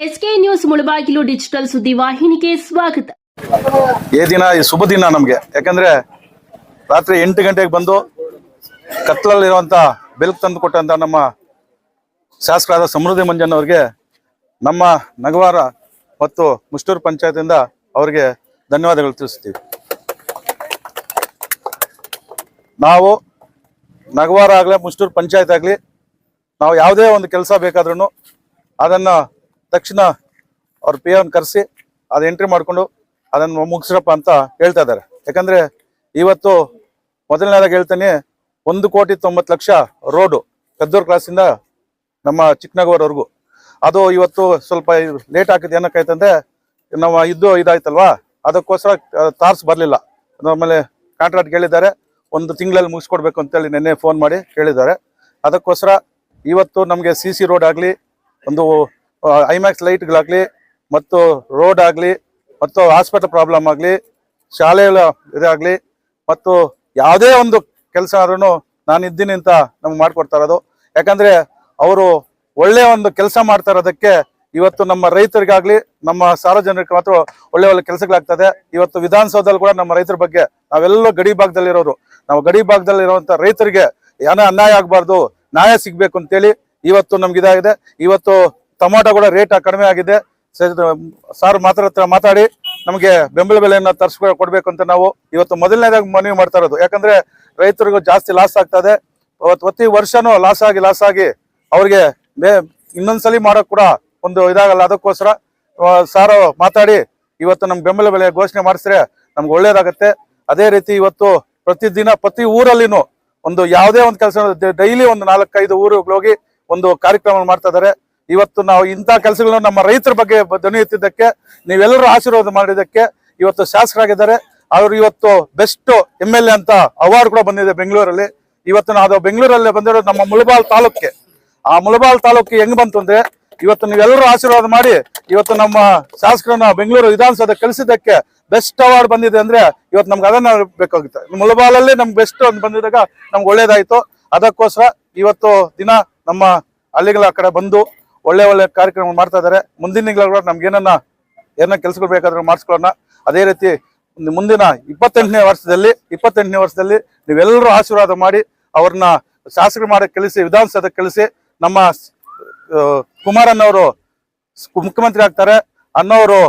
SK news Mulbagal digital ಸುದ್ದಿವಾಹಿನಿಗೆ ಸ್ವಾಗತ. ಈ ದಿನ ಈ ಶುಭ ದಿನ ನಮಗೆ, ಯಾಕಂದ್ರೆ ರಾತ್ರಿ 8 ಗಂಟೆಗೆ ಬಂದು ಕತ್ತಲಲ್ಲಿರುವಂತ ಬೆಳಕು ತಂದು ಕೊಟ್ಟಂತ ನಮ್ಮ ಶಾಸಕರಾದ ಸಮೃದ್ಧಿ ಮಂಜನ್ ಅವರಿಗೆ ನಮ್ಮ ನಗವಾರ ಮತ್ತು ಮುಷ್ಟೂರು ಪಂಚಾಯತಿಂದ ಅವರಿಗೆ ಧನ್ಯವಾದಗಳು ತಿಳಿಸ್ತೀವಿ. ನಾವು ನಗವಾರ ಆಗಲಿ ಮುಷ್ಟೂರು ಪಂಚಾಯತ್ ಆಗಲಿ ನಾವು ಯಾವುದೇ ಒಂದು ಕೆಲಸ ಬೇಕಾದ್ರೂ ಅದನ್ನು ತಕ್ಷಣ ಅವ್ರ PA ಕರೆಸಿ ಅದು ಎಂಟ್ರಿ ಮಾಡಿಕೊಂಡು ಅದನ್ನು ಮುಗಿಸ್ರಪ್ಪ ಅಂತ ಹೇಳ್ತಾ ಇದ್ದಾರೆ. ಯಾಕಂದ್ರೆ ಇವತ್ತು ಮೊದಲನೇದಾಗಿ ಹೇಳ್ತಾನೆ 1,90,00,000 ರೋಡು ಕದ್ದೂರು ಕ್ರಾಸಿಂದ ನಮ್ಮ ಚಿಕ್ಕನಗರವರೆಗೂ. ಅದು ಇವತ್ತು ಸ್ವಲ್ಪ ಲೇಟ್ ಆಗಿದೆ. ಏನಕ್ಕಾಯ್ತಂದ್ರೆ ನಾವು ಇದಾಯ್ತಲ್ವಾ, ಅದಕ್ಕೋಸ್ಕರ ತಾರ್ಸ್ ಬರಲಿಲ್ಲ. ಆಮೇಲೆ ಕಾಂಟ್ರಾಕ್ಟ್ ಕೇಳಿದ್ದಾರೆ, 1 ತಿಂಗಳಲ್ಲಿ ಮುಗಿಸ್ಕೊಡ್ಬೇಕು ಅಂತೇಳಿ ನಿನ್ನೆ ಫೋನ್ ಮಾಡಿ ಕೇಳಿದ್ದಾರೆ. ಅದಕ್ಕೋಸ್ಕರ ಇವತ್ತು ನಮಗೆ CC ರೋಡ್ ಆಗಲಿ, ಒಂದು ಐಮ್ಯಾಕ್ಸ್ ಲೈಟ್ಗಳಾಗಲಿ, ಮತ್ತು ರೋಡ್ ಆಗಲಿ, ಮತ್ತು ಹಾಸ್ಪಿಟಲ್ ಪ್ರಾಬ್ಲಮ್ ಆಗಲಿ, ಶಾಲೆಗಳ ಇದಾಗಲಿ, ಮತ್ತು ಯಾವುದೇ ಒಂದು ಕೆಲಸ ಆದ್ರೂ ನಾನು ಇದ್ದೀನಿ ಅಂತ ನಮ್ಗೆ ಮಾಡಿಕೊಡ್ತಾ ಇರೋದು. ಯಾಕಂದರೆ ಅವರು ಒಳ್ಳೆಯ ಒಂದು ಕೆಲಸ ಮಾಡ್ತಾ ಇರೋದಕ್ಕೆ ಇವತ್ತು ನಮ್ಮ ರೈತರಿಗಾಗಲಿ ನಮ್ಮ ಸಾರ್ವಜನಿಕರಿಗೆ ಮಾತ್ರ ಒಳ್ಳೆ ಕೆಲಸಗಳಾಗ್ತದೆ. ಇವತ್ತು ವಿಧಾನಸೌಧದಲ್ಲಿ ಕೂಡ ನಮ್ಮ ರೈತರ ಬಗ್ಗೆ, ನಾವೆಲ್ಲರೂ ಗಡಿ ಭಾಗದಲ್ಲಿರೋರು, ನಾವು ಗಡಿ ಭಾಗದಲ್ಲಿರುವಂಥ ರೈತರಿಗೆ ಏನೋ ಅನ್ಯಾಯ ಆಗಬಾರ್ದು, ನ್ಯಾಯ ಸಿಗಬೇಕು ಅಂತೇಳಿ ಇವತ್ತು ನಮ್ಗೆ ಇದಾಗಿದೆ. ಇವತ್ತು ಟೊಮಾಟೊ ಕೂಡ ರೇಟ್ ಕಡಿಮೆ ಆಗಿದೆ. ಸಾರ್ ಮಾತಾಡಿ ನಮಗೆ ಬೆಂಬಲ ಬೆಲೆಯನ್ನು ಕೊಡ್ಬೇಕು ಅಂತ ನಾವು ಇವತ್ತು ಮೊದಲನೇದಾಗಿ ಮನವಿ ಮಾಡ್ತಾ ಇರೋದು. ಯಾಕಂದ್ರೆ ರೈತರಿಗೂ ಜಾಸ್ತಿ ಲಾಸ್ ಆಗ್ತದೆ. ಪ್ರತಿ ವರ್ಷನೂ ಲಾಸ್ ಆಗಿ ಅವ್ರಿಗೆ ಇನ್ನೊಂದ್ಸಲಿ ಮಾಡೋಕ್ ಕೂಡ ಒಂದು ಇದಾಗಲ್ಲ. ಅದಕ್ಕೋಸ್ಕರ ಸಾರ್ ಮಾತಾಡಿ ಇವತ್ತು ನಮ್ಗೆ ಬೆಂಬಲ ಬೆಲೆ ಘೋಷಣೆ ಮಾಡಿಸಿದ್ರೆ ನಮ್ಗೆ ಒಳ್ಳೇದಾಗತ್ತೆ. ಅದೇ ರೀತಿ ಇವತ್ತು ಪ್ರತಿದಿನ ಪ್ರತಿ ಊರಲ್ಲಿನೂ ಒಂದು ಯಾವುದೇ ಒಂದು ಕೆಲಸ ಡೈಲಿ ಒಂದು 4-5 ಊರುಗಳಿಗೆ ಹೋಗಿ ಒಂದು ಕಾರ್ಯಕ್ರಮ ಮಾಡ್ತಾ ಇದ್ದಾರೆ. ಇವತ್ತು ನಾವು ಇಂಥ ಕೆಲಸಗಳನ್ನು ನಮ್ಮ ರೈತರ ಬಗ್ಗೆ ಧ್ವನಿ ಎತ್ತಿದ್ದಕ್ಕೆ, ನೀವೆಲ್ಲರೂ ಆಶೀರ್ವಾದ ಮಾಡಿದ್ದಕ್ಕೆ ಇವತ್ತು ಶಾಸಕರಾಗಿದ್ದಾರೆ. ಅವರು ಇವತ್ತು ಬೆಸ್ಟ್ MLA ಅಂತ ಅವಾರ್ಡ್ ಕೂಡ ಬಂದಿದೆ ಬೆಂಗಳೂರಲ್ಲಿ. ಇವತ್ತು ನಾವು ಬೆಂಗಳೂರಲ್ಲಿ ಬಂದಿರೋದು ನಮ್ಮ ಮುಳಬಾಲ್ ತಾಲೂಕಿಗೆ. ಆ ಮುಳಬಾಲ್ ತಾಲೂಕು ಹೆಂಗ್ ಬಂತು ಅಂದ್ರೆ ಇವತ್ತು ನೀವೆಲ್ಲರೂ ಆಶೀರ್ವಾದ ಮಾಡಿ ಇವತ್ತು ನಮ್ಮ ಶಾಸಕರನ್ನ ಬೆಂಗಳೂರು ವಿಧಾನಸೌಧ ಕಳಿಸಿದ್ದಕ್ಕೆ ಬೆಸ್ಟ್ ಅವಾರ್ಡ್ ಬಂದಿದೆ ಅಂದ್ರೆ ಇವತ್ತು ನಮ್ಗೆ ಅದನ್ನ ಬೇಕಾಗುತ್ತೆ. ಮುಳಬಾಲಲ್ಲಿ ನಮ್ಗೆ ಬೆಸ್ಟ್ ಅಂತ ಬಂದಿದ್ದಾಗ ನಮ್ಗೆ ಒಳ್ಳೇದಾಯ್ತು. ಅದಕ್ಕೋಸ್ಕರ ಇವತ್ತು ದಿನ ನಮ್ಮ ಹಳ್ಳಿಗಳ ಕಡೆ ಬಂದು ಒಳ್ಳೆ ಕಾರ್ಯಕ್ರಮ ಮಾಡ್ತಾ ಇದ್ದಾರೆ. ಮುಂದಿನ ತಿಂಗಳು ನಮ್ಗೆ ಏನನ್ನ ಕೆಲಸಗಳು ಬೇಕಾದ್ರೂ ಮಾಡಿಸ್ಕೊಳ್ಳೋಣ. ಅದೇ ರೀತಿ ಮುಂದಿನ 28ನೇ ವರ್ಷದಲ್ಲಿ ನೀವೆಲ್ಲರೂ ಆಶೀರ್ವಾದ ಮಾಡಿ ಅವ್ರನ್ನ ಶಾಸಕರು ಮಾಡಿ ಕಳಿಸಿ ವಿಧಾನಸೌಧ ಕಳಿಸಿ ನಮ್ಮ ಕುಮಾರಣ್ಣವರು ಮುಖ್ಯಮಂತ್ರಿ ಆಗ್ತಾರೆ, ಅನ್ನೋರು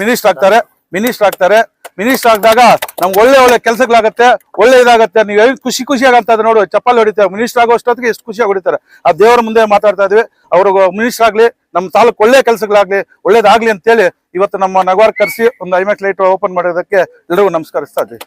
ಮಿನಿಸ್ಟರ್ ಆಗ್ತಾರೆ. ಮಿನಿಸ್ಟರ್ ಆಗಿದಾಗ ನಮ್ಗೆ ಒಳ್ಳೆ ಕೆಲಸಗಳಾಗತ್ತೆ, ಒಳ್ಳೆ ಇದಾಗತ್ತೆ. ನೀವು ಖುಷಿಯಾಗಂತ ನೋಡು, ಚಪ್ಪಲಿ ಹೊಡಿತಾರೆ. ಮಿನಿಸ್ಟರ್ ಆಗೋ ಅಷ್ಟೊತ್ತಿಗೆ ಎಷ್ಟು ಖುಷಿಯಾಗಿ ಹೊಡಿತಾರೆ. ಆ ದೇವರ ಮುಂದೆ ಮಾತಾಡ್ತಾ ಇದ್ವಿ. ಅವ್ರಿಗೆ ಮಿನಿಸ್ಟರ್ ಆಗ್ಲಿ, ನಮ್ಮ ತಾಲೂಕು ಒಳ್ಳೆ ಕೆಲಸಗಳಾಗ್ಲಿ, ಒಳ್ಳೇದಾಗ್ಲಿ ಅಂತೇಳಿ ಇವತ್ತು ನಮ್ಮ ನಗವಾರ ಕರೆಸಿ ಒಂದು ಐಮ್ಯಾಕ್ಸ್ ಲೈಟ್ ಓಪನ್ ಮಾಡೋದಕ್ಕೆ ಎಲ್ಲರಿಗೂ ನಮಸ್ಕರಿಸ್ತಾ ಇದ್ವಿ.